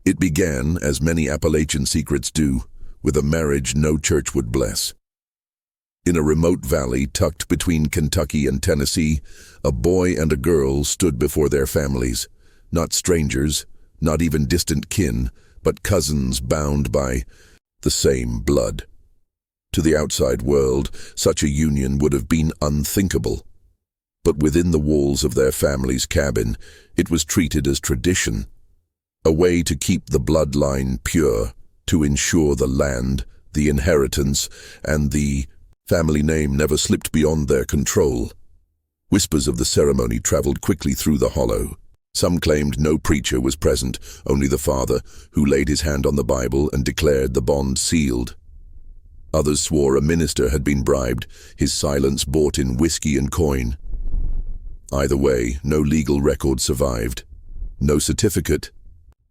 It began, as many Appalachian secrets do, with a marriage no church would bless. In a remote valley tucked between Kentucky and Tennessee, a boy and a girl stood before their families, not strangers, not even distant kin, but cousins bound by the same blood. To the outside world, such a union would have been unthinkable. But within the walls of their family's cabin, it was treated as tradition, a way to keep the bloodline pure, to ensure the land, the inheritance, and the family name never slipped beyond their control. Whispers of the ceremony traveled quickly through the hollow. Some claimed no preacher was present, only the father, who laid his hand on the Bible and declared the bond sealed. Others swore a minister had been bribed, his silence bought in whiskey and coin. Either way, no legal record survived. No certificate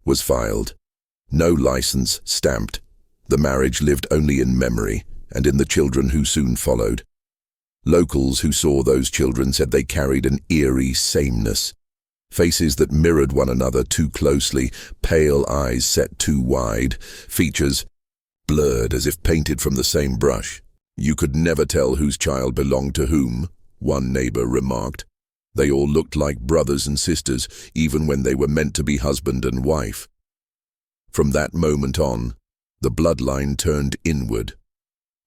was filed. No license stamped. The marriage lived only in memory and in the children who soon followed. Locals who saw those children said they carried an eerie sameness. Faces that mirrored one another too closely, pale eyes set too wide, features blurred as if painted from the same brush. You could never tell whose child belonged to whom, one neighbor remarked. They all looked like brothers and sisters, even when they were meant to be husband and wife. From that moment on, the bloodline turned inward.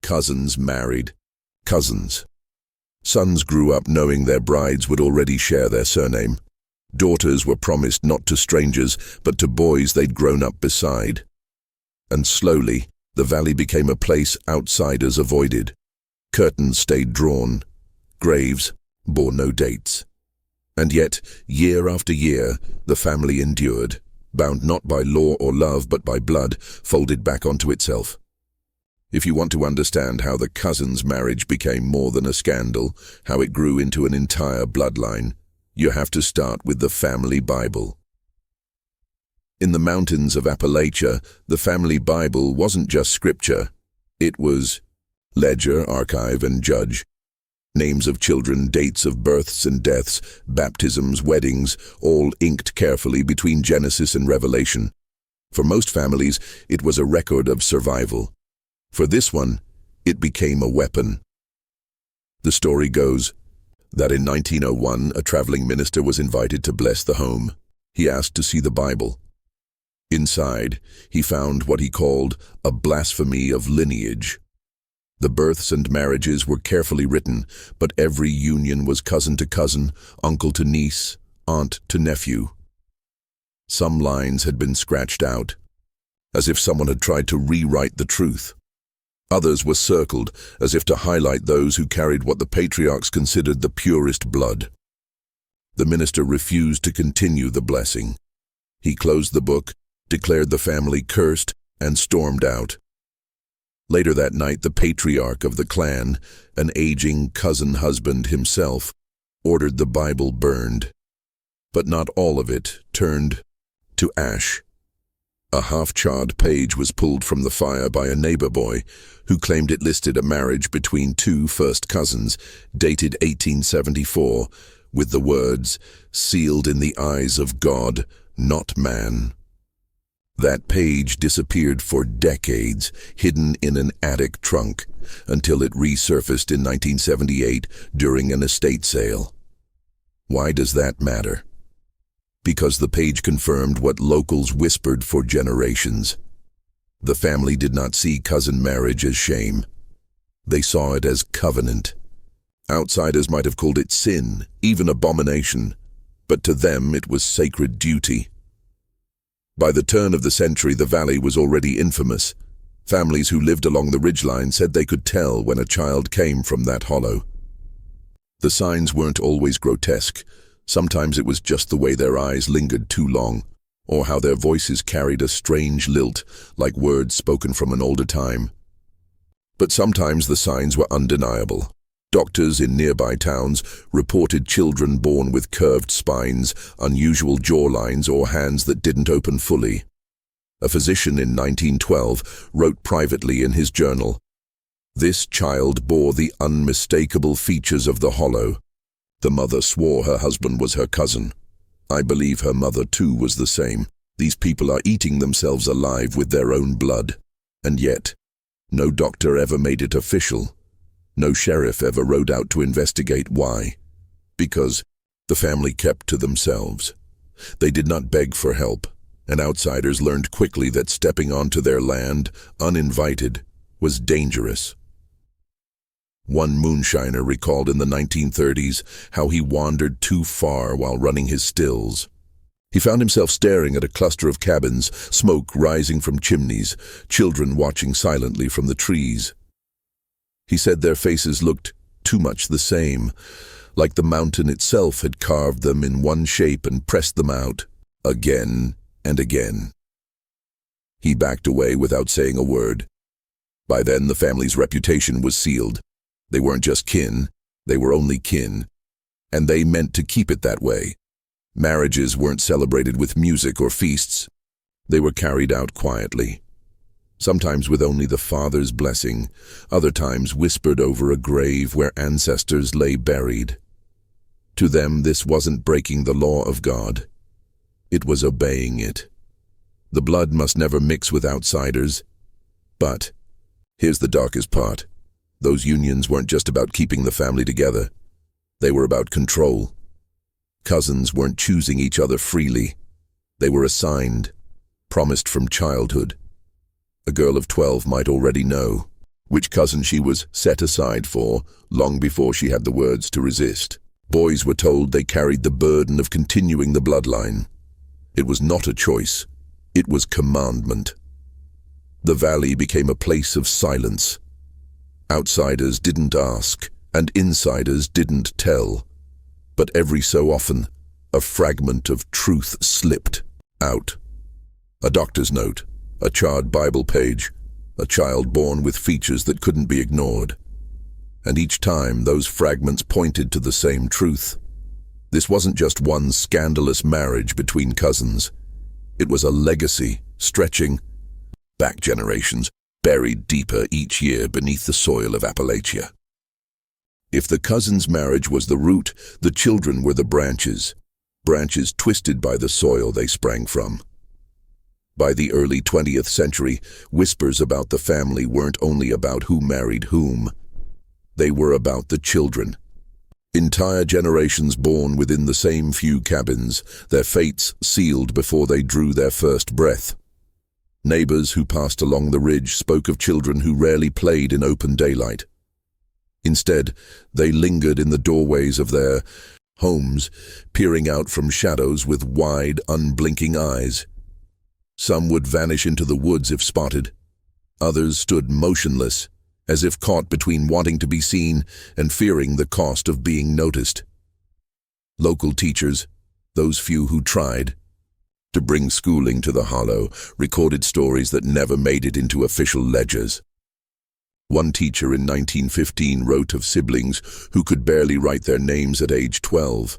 Cousins married cousins. Sons grew up knowing their brides would already share their surname. Daughters were promised not to strangers, but to boys they'd grown up beside. And slowly, the valley became a place outsiders avoided. Curtains stayed drawn. Graves bore no dates. And yet, year after year, the family endured, bound not by law or love but by blood, folded back onto itself. If you want to understand how the cousins' marriage became more than a scandal, how it grew into an entire bloodline, you have to start with the family Bible. In the mountains of Appalachia, the family Bible wasn't just scripture. It was ledger, archive, and judge. Names of children, dates of births and deaths, baptisms, weddings, all inked carefully between Genesis and Revelation. For most families, it was a record of survival. For this one, it became a weapon. The story goes that in 1901, a traveling minister was invited to bless the home. He asked to see the Bible. Inside, he found what he called a blasphemy of lineage. The births and marriages were carefully written, but every union was cousin to cousin, uncle to niece, aunt to nephew. Some lines had been scratched out, as if someone had tried to rewrite the truth. Others were circled, as if to highlight those who carried what the patriarchs considered the purest blood. The minister refused to continue the blessing. He closed the book, declared the family cursed, and stormed out. Later that night, the patriarch of the clan, an aging cousin husband himself, ordered the Bible burned. But not all of it turned to ash. A half-charred page was pulled from the fire by a neighbor boy who claimed it listed a marriage between two first cousins, dated 1874, with the words, "Sealed in the eyes of God, not man." That page disappeared for decades, hidden in an attic trunk, until it resurfaced in 1978 during an estate sale. Why does that matter? Because the page confirmed what locals whispered for generations. The family did not see cousin marriage as shame. They saw it as covenant. Outsiders might have called it sin, even abomination, but to them it was sacred duty. By the turn of the century, the valley was already infamous. Families who lived along the ridgeline said they could tell when a child came from that hollow. The signs weren't always grotesque. Sometimes it was just the way their eyes lingered too long, or how their voices carried a strange lilt, like words spoken from an older time. But sometimes the signs were undeniable. Doctors in nearby towns reported children born with curved spines, unusual jawlines, or hands that didn't open fully. A physician in 1912 wrote privately in his journal, "This child bore the unmistakable features of the hollow. The mother swore her husband was her cousin. I believe her mother too was the same. These people are eating themselves alive with their own blood. And yet, no doctor ever made it official. No sheriff ever rode out to investigate. Why? Because the family kept to themselves. They did not beg for help, and outsiders learned quickly that stepping onto their land, uninvited, was dangerous. One moonshiner recalled in the 1930s how he wandered too far while running his stills. He found himself staring at a cluster of cabins, smoke rising from chimneys, children watching silently from the trees. He said their faces looked too much the same, like the mountain itself had carved them in one shape and pressed them out, again and again. He backed away without saying a word. By then, the family's reputation was sealed. They weren't just kin, they were only kin, and they meant to keep it that way. Marriages weren't celebrated with music or feasts. They were carried out quietly. Sometimes with only the father's blessing, other times whispered over a grave where ancestors lay buried. To them, this wasn't breaking the law of God. It was obeying it. The blood must never mix with outsiders. But here's the darkest part. Those unions weren't just about keeping the family together. They were about control. Cousins weren't choosing each other freely. They were assigned, promised from childhood. A girl of 12 might already know which cousin she was set aside for long before she had the words to resist. Boys were told they carried the burden of continuing the bloodline. It was not a choice. It was commandment. The valley became a place of silence. Outsiders didn't ask, and insiders didn't tell. But every so often, a fragment of truth slipped out. A doctor's note, a charred Bible page, a child born with features that couldn't be ignored. And each time, those fragments pointed to the same truth. This wasn't just one scandalous marriage between cousins. It was a legacy stretching back generations, buried deeper each year beneath the soil of Appalachia. If the cousins' marriage was the root, the children were the branches twisted by the soil they sprang from. By the early 20th century, whispers about the family weren't only about who married whom. They were about the children. Entire generations born within the same few cabins, their fates sealed before they drew their first breath. Neighbors who passed along the ridge spoke of children who rarely played in open daylight. Instead, they lingered in the doorways of their homes, peering out from shadows with wide, unblinking eyes. Some would vanish into the woods if spotted. Others stood motionless, as if caught between wanting to be seen and fearing the cost of being noticed. Local teachers, those few who tried to bring schooling to the hollow, recorded stories that never made it into official ledgers. One teacher in 1915 wrote of siblings who could barely write their names at age 12,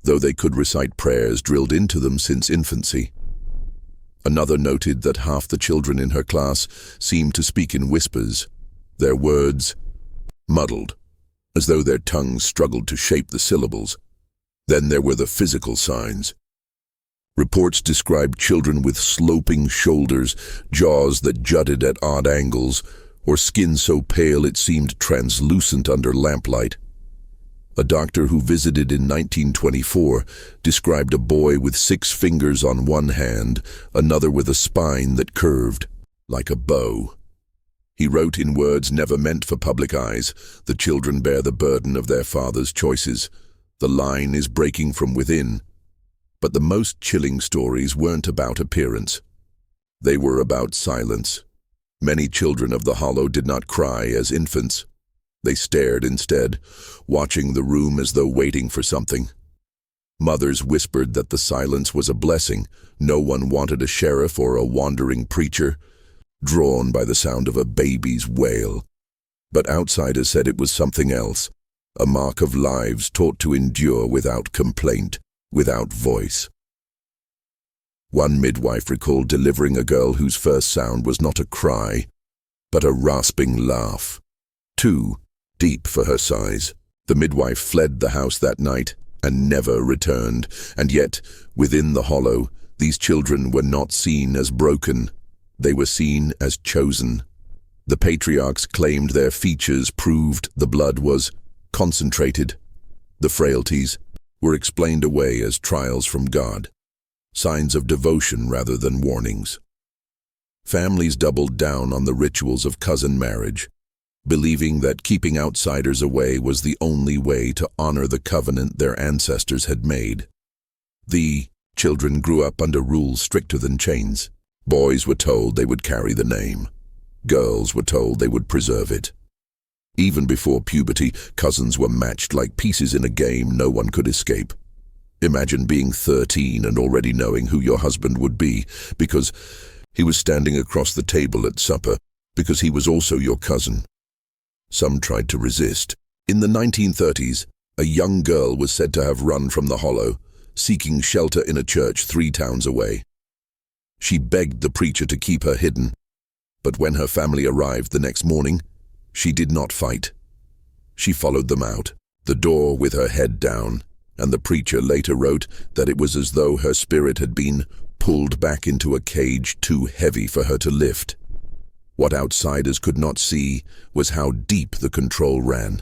though they could recite prayers drilled into them since infancy. Another noted that half the children in her class seemed to speak in whispers, their words muddled, as though their tongues struggled to shape the syllables. Then there were the physical signs. Reports described children with sloping shoulders, jaws that jutted at odd angles, or skin so pale it seemed translucent under lamplight. A doctor who visited in 1924 described a boy with 6 fingers on one hand, another with a spine that curved like a bow. He wrote in words never meant for public eyes, "The children bear the burden of their father's choices. The line is breaking from within." But the most chilling stories weren't about appearance. They were about silence. Many children of the hollow did not cry as infants. They stared instead, watching the room as though waiting for something. Mothers whispered that the silence was a blessing. No one wanted a sheriff or a wandering preacher, drawn by the sound of a baby's wail. But outsiders said it was something else, a mark of lives taught to endure without complaint, without voice. One midwife recalled delivering a girl whose first sound was not a cry, but a rasping laugh. Too deep for her size. The midwife fled the house that night and never returned, and yet, within the hollow, These children were not seen as broken. They were seen as chosen. The patriarchs claimed their features proved the blood was concentrated. The frailties were explained away as trials from God, signs of devotion rather than warnings. Families doubled down on the rituals of cousin marriage, believing that keeping outsiders away was the only way to honor the covenant their ancestors had made. The children grew up under rules stricter than chains. Boys were told they would carry the name. Girls were told they would preserve it. Even before puberty, cousins were matched like pieces in a game no one could escape. Imagine being 13 and already knowing who your husband would be because he was standing across the table at supper, because he was also your cousin. Some tried to resist. In the 1930s, a young girl was said to have run from the Hollow, seeking shelter in a church 3 towns away. She begged the preacher to keep her hidden, but when her family arrived the next morning, she did not fight. She followed them out, the door with her head down, and the preacher later wrote that it was as though her spirit had been pulled back into a cage too heavy for her to lift. What outsiders could not see was how deep the control ran.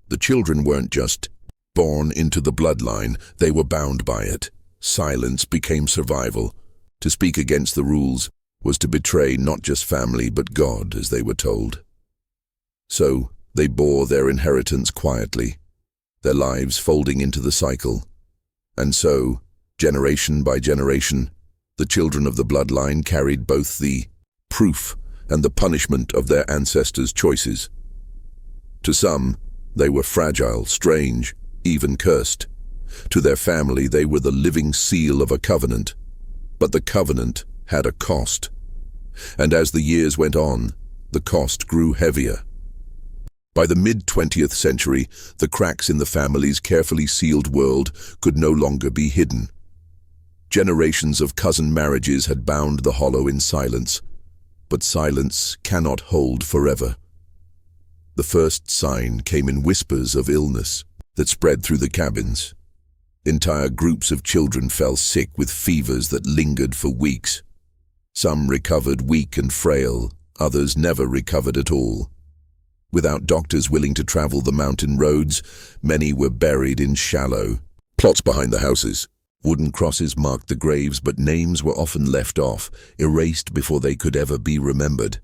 The children weren't just born into the bloodline, they were bound by it. Silence became survival. To speak against the rules was to betray not just family but God, as they were told. So they bore their inheritance quietly, their lives folding into the cycle. And so, generation by generation, the children of the bloodline carried both the proof and the punishment of their ancestors' choices. To some, they were fragile, strange, even cursed. To their family, they were the living seal of a covenant. But the covenant had a cost. And as the years went on, the cost grew heavier. By the mid-20th century, the cracks in the family's carefully sealed world could no longer be hidden. Generations of cousin marriages had bound the Hollow in silence, but silence cannot hold forever. The first sign came in whispers of illness that spread through the cabins. Entire groups of children fell sick with fevers that lingered for weeks. Some recovered weak and frail, others never recovered at all. Without doctors willing to travel the mountain roads, many were buried in shallow plots behind the houses. Wooden crosses marked the graves, but names were often left off, erased before they could ever be remembered.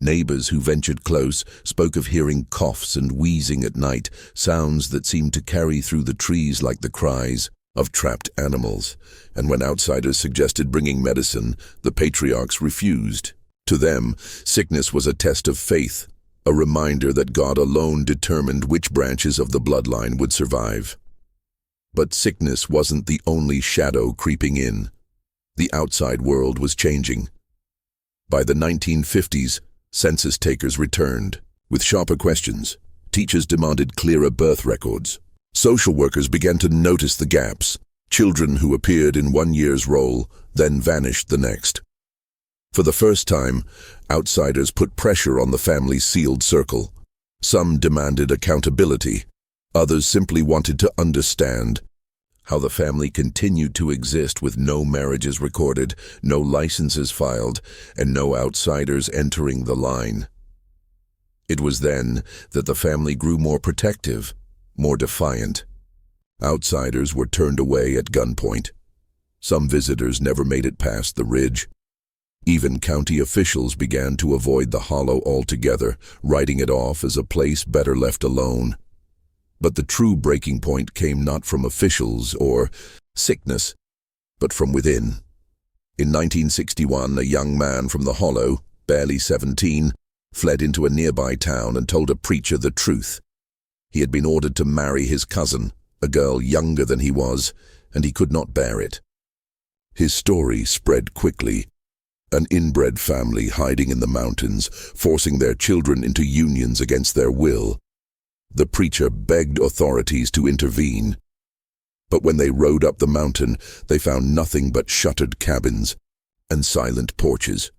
Neighbors who ventured close spoke of hearing coughs and wheezing at night, sounds that seemed to carry through the trees like the cries of trapped animals. And when outsiders suggested bringing medicine, the patriarchs refused. To them, sickness was a test of faith, a reminder that God alone determined which branches of the bloodline would survive. But sickness wasn't the only shadow creeping in. The outside world was changing. By the 1950s, census takers returned. With sharper questions, teachers demanded clearer birth records. Social workers began to notice the gaps. Children who appeared in one year's role then vanished the next. For the first time, outsiders put pressure on the family's sealed circle. Some demanded accountability. Others simply wanted to understand how the family continued to exist with no marriages recorded, no licenses filed, and no outsiders entering the line. It was then that the family grew more protective, more defiant. Outsiders were turned away at gunpoint. Some visitors never made it past the ridge. Even county officials began to avoid the Hollow altogether, writing it off as a place better left alone. But the true breaking point came not from officials or sickness, but from within. In 1961, a young man from the Hollow, barely 17, fled into a nearby town and told a preacher the truth. He had been ordered to marry his cousin, a girl younger than he was, and he could not bear it. His story spread quickly. An inbred family hiding in the mountains, forcing their children into unions against their will. The preacher begged authorities to intervene. But when they rode up the mountain, they found nothing but shuttered cabins and silent porches.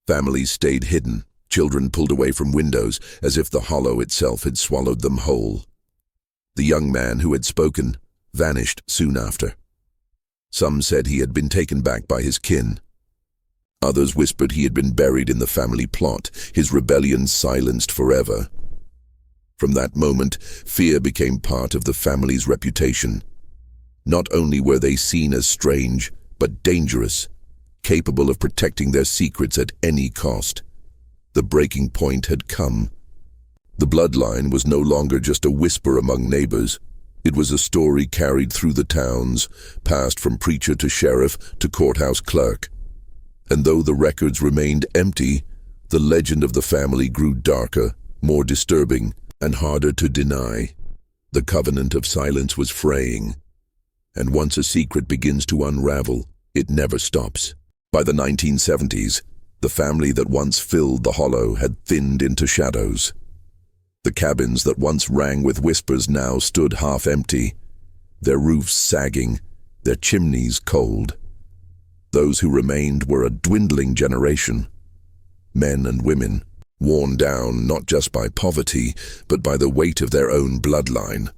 Families stayed hidden, children pulled away from windows as if the Hollow itself had swallowed them whole. The young man who had spoken vanished soon after. Some said he had been taken back by his kin. Others whispered he had been buried in the family plot, his rebellion silenced forever. From that moment, fear became part of the family's reputation. Not only were they seen as strange, but dangerous, capable of protecting their secrets at any cost. The breaking point had come. The bloodline was no longer just a whisper among neighbors. It was a story carried through the towns, passed from preacher to sheriff to courthouse clerk. And though the records remained empty, the legend of the family grew darker, more disturbing, and harder to deny. The covenant of silence was fraying. And once a secret begins to unravel, it never stops. By the 1970s, the family that once filled the hollow had thinned into shadows. The cabins that once rang with whispers now stood half empty, their roofs sagging, their chimneys cold. Those who remained were a dwindling generation. Men and women, worn down not just by poverty, but by the weight of their own bloodline.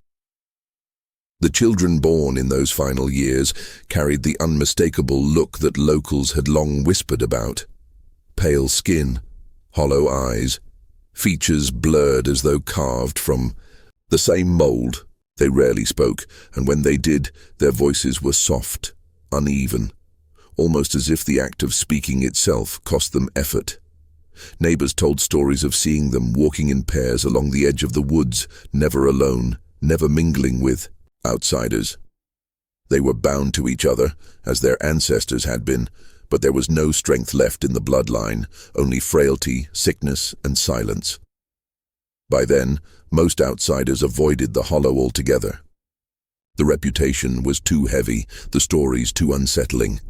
The children born in those final years carried the unmistakable look that locals had long whispered about. Pale skin, hollow eyes, features blurred as though carved from the same mold. They rarely spoke, and when they did, their voices were soft, uneven, almost as if the act of speaking itself cost them effort. Neighbors told stories of seeing them walking in pairs along the edge of the woods, never alone, never mingling with outsiders. They were bound to each other, as their ancestors had been, but there was no strength left in the bloodline, only frailty, sickness, and silence. By then, most outsiders avoided the hollow altogether. The reputation was too heavy, the stories too unsettling.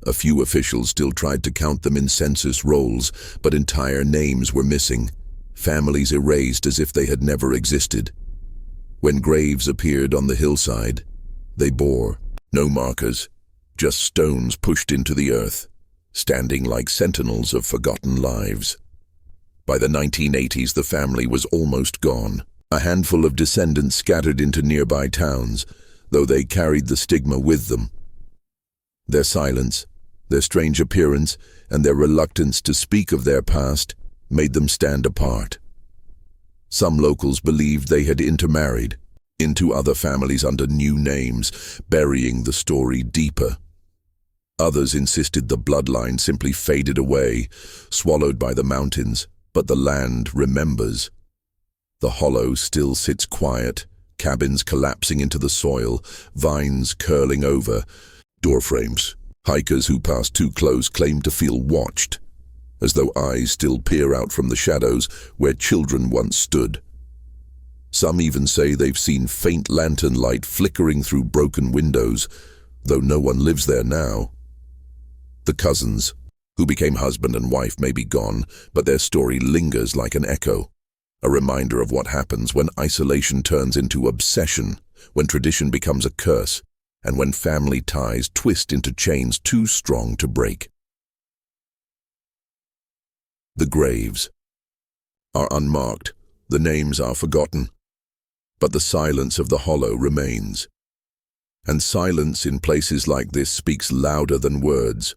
A few officials still tried to count them in census rolls, but entire names were missing, families erased as if they had never existed. When graves appeared on the hillside, they bore no markers, just stones pushed into the earth, standing like sentinels of forgotten lives. By the 1980s, the family was almost gone. A handful of descendants scattered into nearby towns, though they carried the stigma with them. Their silence, their strange appearance, and their reluctance to speak of their past made them stand apart. Some locals believed they had intermarried into other families under new names, burying the story deeper. Others insisted the bloodline simply faded away, swallowed by the mountains, but the land remembers. The hollow still sits quiet, cabins collapsing into the soil, vines curling over, doorframes. Hikers who pass too close claim to feel watched, as though eyes still peer out from the shadows where children once stood. Some even say they've seen faint lantern light flickering through broken windows, though no one lives there now. The cousins, who became husband and wife, may be gone, but their story lingers like an echo, a reminder of what happens when isolation turns into obsession, when tradition becomes a curse, and when family ties twist into chains too strong to break. The graves are unmarked, the names are forgotten, but the silence of the hollow remains. And silence in places like this speaks louder than words.